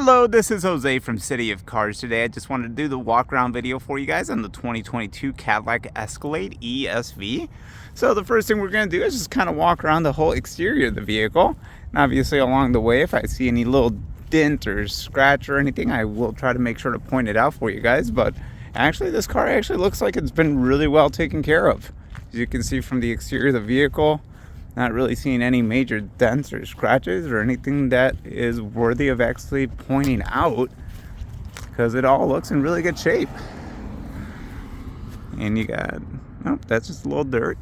Hello, this is Jose from City of Cars. Today I just wanted to do the walk around video for you guys on the 2022 Cadillac Escalade ESV. So the first thing we're going to do is just kind of walk around the whole exterior of the vehicle. And obviously along the way, if I see any little dent or scratch or anything, I will try to make sure to point it out for you guys. But actually this car actually looks like it's been really well taken care of. As you can see from the exterior of the vehicle, not really seeing any major dents or scratches or anything that is worthy of actually pointing out, because it all looks in really good shape. And you got, nope, that's just a little dirt.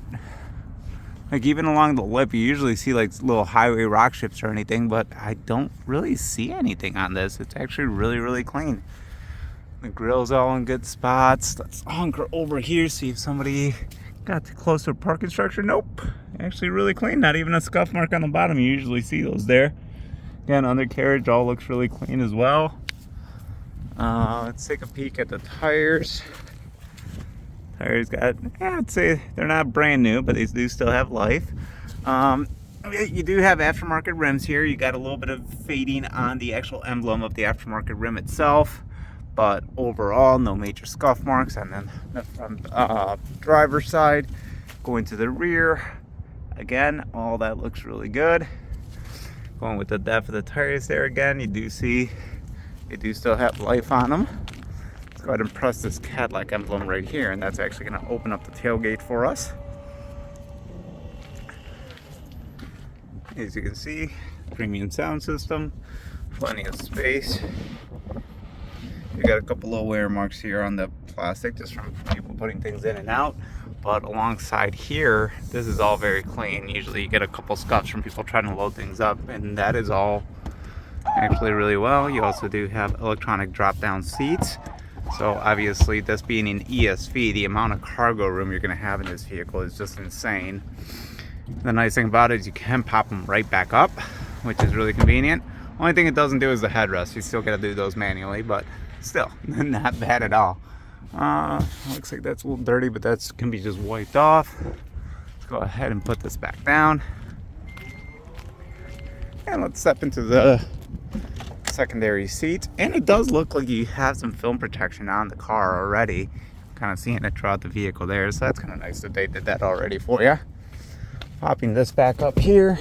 Like even along the lip, you usually see like little highway rock chips or anything, but I don't really see anything on this. It's actually really clean. The grill's all in good spots. Let's hunker over here, see if somebody got too close to a parking structure. Nope, actually really clean. Not even a scuff mark on the bottom. You usually see those there. Again, undercarriage all looks really clean as well. Let's take a peek at the tires. Tires got, I'd say they're not brand new, but they do still have life. You do have aftermarket rims here. You got a little bit of fading on the actual emblem of the aftermarket rim itself, but overall no major scuff marks. And then from driver's side going to the rear, again, all that looks really good. Going with the depth of the tires there, again, you do see they do still have life on them. Let's go ahead and press this Cadillac emblem right here, and that's actually going to open up the tailgate for us. As you can see, premium sound system, plenty of space. You got a couple little wear marks here on the plastic just from people putting things in and out, but alongside here, this is all very clean. Usually you get a couple scuffs from people trying to load things up, and that is all actually really well. You also do have electronic drop down seats. So obviously, this being an ESV, the amount of cargo room you're going to have in this vehicle is just insane. The nice thing about it is you can pop them right back up, which is really convenient. Only thing it doesn't do is the headrest. You still got to do those manually, but still not bad at all. Looks like that's a little dirty, but that can be just wiped off. Let's go ahead and put this back down. And let's step into the secondary seat, and it does look like you have some film protection on the car already. Kind of seeing it throughout the vehicle there, so that's kind of nice that they did that already for you. Popping this back up here,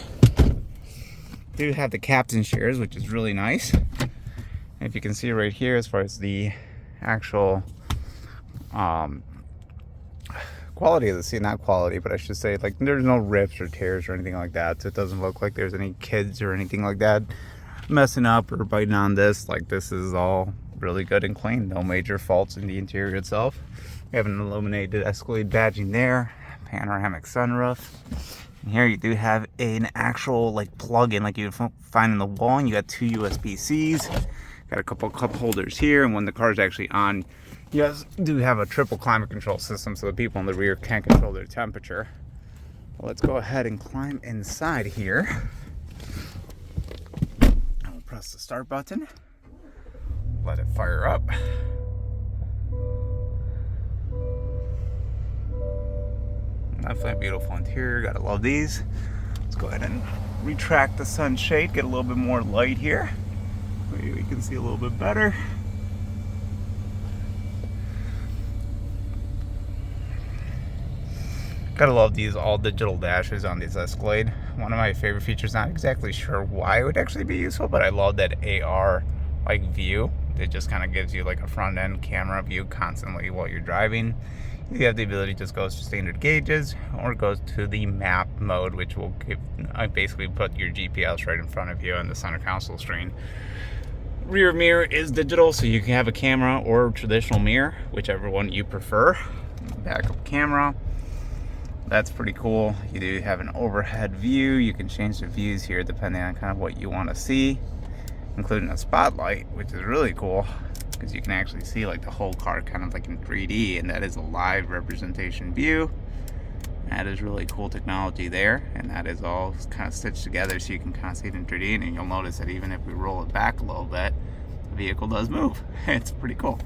do have the captain's chairs, which is really nice. If you can see right here, as far as the actual quality of the seat, not quality, but I should say, like, there's no rips or tears or anything like that, so it doesn't look like there's any kids or anything like that messing up or biting on this. Like, this is all really good and clean. No major faults in the interior itself. We have an illuminated Escalade badging there, panoramic sunroof. And here you do have an actual like plug-in like you would find in the wall, and you got two USB-Cs. Got a couple cup holders here, and when the car's actually on, you guys do have a triple climate control system, so the people in the rear can't control their temperature. Well, let's go ahead and climb inside here. Press the start button, let it fire up. Definitely beautiful interior, gotta love these. Let's go ahead and retract the sunshade, get a little bit more light here. Maybe we can see a little bit better. Gotta love these all digital dashes on these Escalade. One of my favorite features, not exactly sure why it would actually be useful, but I love that AR like view. It just kind of gives you like a front end camera view constantly while you're driving. You have the ability to just go to standard gauges or goes to the map mode, which will give, basically put your GPS right in front of you on the center console screen. Rear mirror is digital, so you can have a camera or traditional mirror, whichever one you prefer. Backup camera. That's pretty cool. You do have an overhead view. You can change the views here depending on kind of what you want to see, including a spotlight, which is really cool because you can actually see like the whole car kind of like in 3D, and that is a live representation view. That is really cool technology there, and that is all kind of stitched together so you can kind of see it in 3D, and you'll notice that even if we roll it back a little bit, the vehicle does move. It's pretty cool.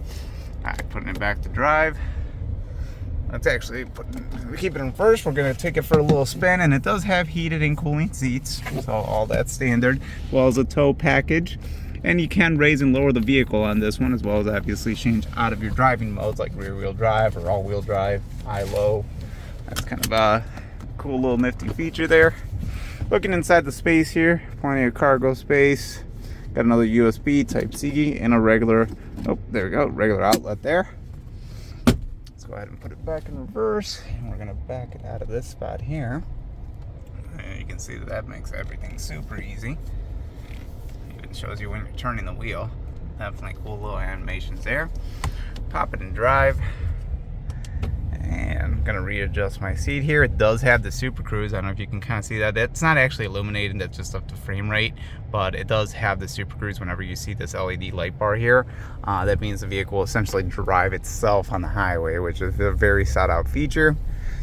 All right, putting it back to drive. Let's actually keep it in first. We're going to take it for a little spin, and it does have heated and cooling seats, so all that standard, as well as a tow package. And you can raise and lower the vehicle on this one, as well as obviously change out of your driving modes like rear wheel drive or all wheel drive, high, low. That's kind of a cool little nifty feature there. Looking inside the space here, plenty of cargo space. Got another USB Type-C and a regular, oh, there we go, regular outlet there. Let's go ahead and put it back in reverse. And we're gonna back it out of this spot here. And you can see that that makes everything super easy. Even shows you when you're turning the wheel. Definitely cool little animations there. Pop it and drive. And I'm gonna readjust my seat here. It does have the Super Cruise. I don't know if you can kind of see that. It's not actually illuminated, that's just up to frame rate, but it does have the Super Cruise whenever you see this LED light bar here. That means the vehicle will essentially drive itself on the highway, which is a very sought out feature.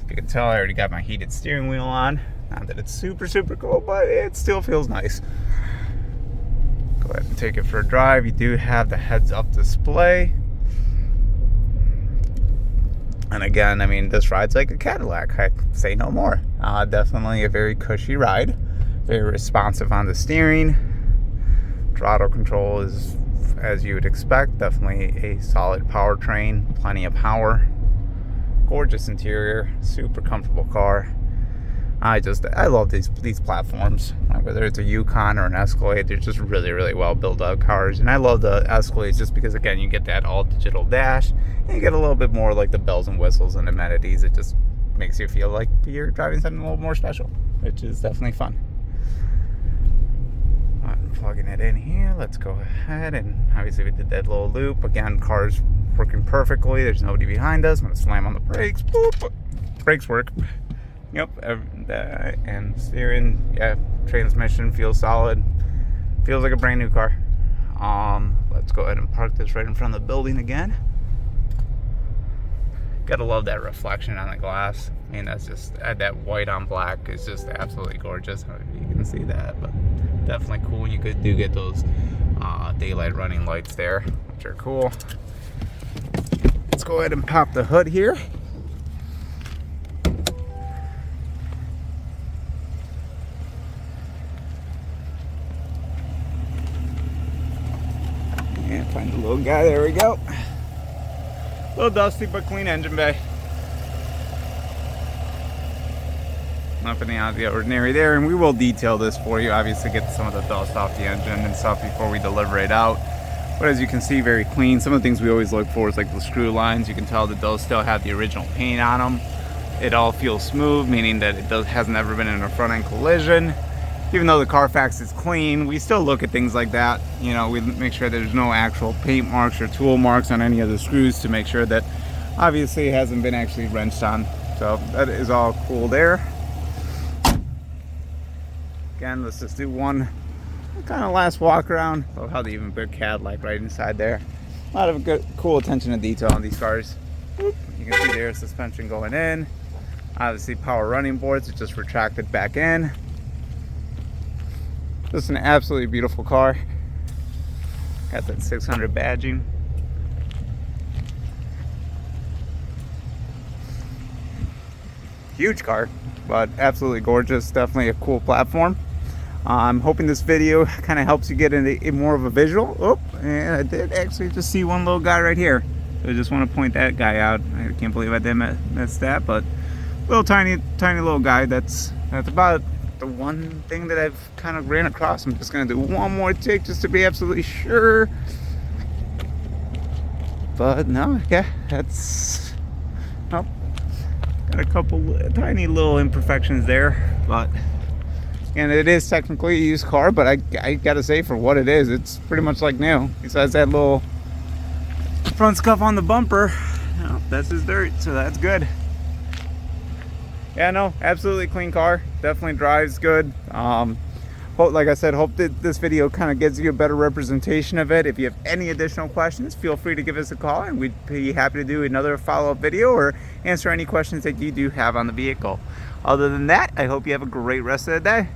You can tell I already got my heated steering wheel on. Not that it's super cool, but it still feels nice. Go ahead and take it for a drive. You do have the heads up display. And again, I mean, this ride's like a Cadillac. I say no more. Definitely a very cushy ride. Very responsive on the steering. Throttle control is as you would expect. Definitely a solid powertrain. Plenty of power. Gorgeous interior. Super comfortable car. I love these platforms. Like whether it's a Yukon or an Escalade, they're just really well built out cars. And I love the Escalades just because, again, you get that all digital dash, and you get a little bit more like the bells and whistles and amenities. It just makes you feel like you're driving something a little more special, which is definitely fun. Plugging it in here, let's go ahead, and obviously we did that little loop. Again, car's working perfectly. There's nobody behind us. I'm gonna slam on the brakes. Boop. Brakes work. Yep, and steering, yeah, transmission feels solid. Feels like a brand new car. Let's go ahead and park this right in front of the building again. Gotta love that reflection on the glass. I mean, that's just, that white on black is just absolutely gorgeous. I don't know if you can see that, but definitely cool. You do get those daylight running lights there, which are cool. Let's go ahead and pop the hood here. And find the little guy, there we go. A little dusty, but clean engine bay. Nothing out of the ordinary there, and we will detail this for you. Obviously get some of the dust off the engine and stuff before we deliver it out. But as you can see, very clean. Some of the things we always look for is like the screw lines. You can tell that those still have the original paint on them. It all feels smooth, meaning that it hasn't ever been in a front end collision. Even though the Carfax is clean, we still look at things like that. You know, we make sure there's no actual paint marks or tool marks on any of the screws to make sure that obviously it hasn't been actually wrenched on. So that is all cool there. Again, let's just do one kind of last walk around. Love how they even put Cadillac right inside there. A lot of good, cool attention to detail on these cars. You can see the air suspension going in. Obviously power running boards, it just retracted back in. Just an absolutely beautiful car. Got that 600 badging. Huge car, but absolutely gorgeous. Definitely a cool platform. I'm hoping this video kind of helps you get in more of a visual. Oh, and I did actually just see one little guy right here. So I just want to point that guy out. I can't believe I didn't miss that, but little tiny little guy. That's about the one thing that I've kind of ran across. I'm just gonna do one more take just to be absolutely sure. But no, yeah, that's, oh, got a couple tiny little imperfections there, but and it is technically a used car, but I gotta say, for what it is, it's pretty much like new. Besides that little front scuff on the bumper, oh, that's his dirt, so that's good. Yeah, no, absolutely clean car. Definitely drives good. Like I said, hope that this video kind of gives you a better representation of it. If you have any additional questions, feel free to give us a call, and we'd be happy to do another follow-up video or answer any questions that you do have on the vehicle. Other than that, I hope you have a great rest of the day.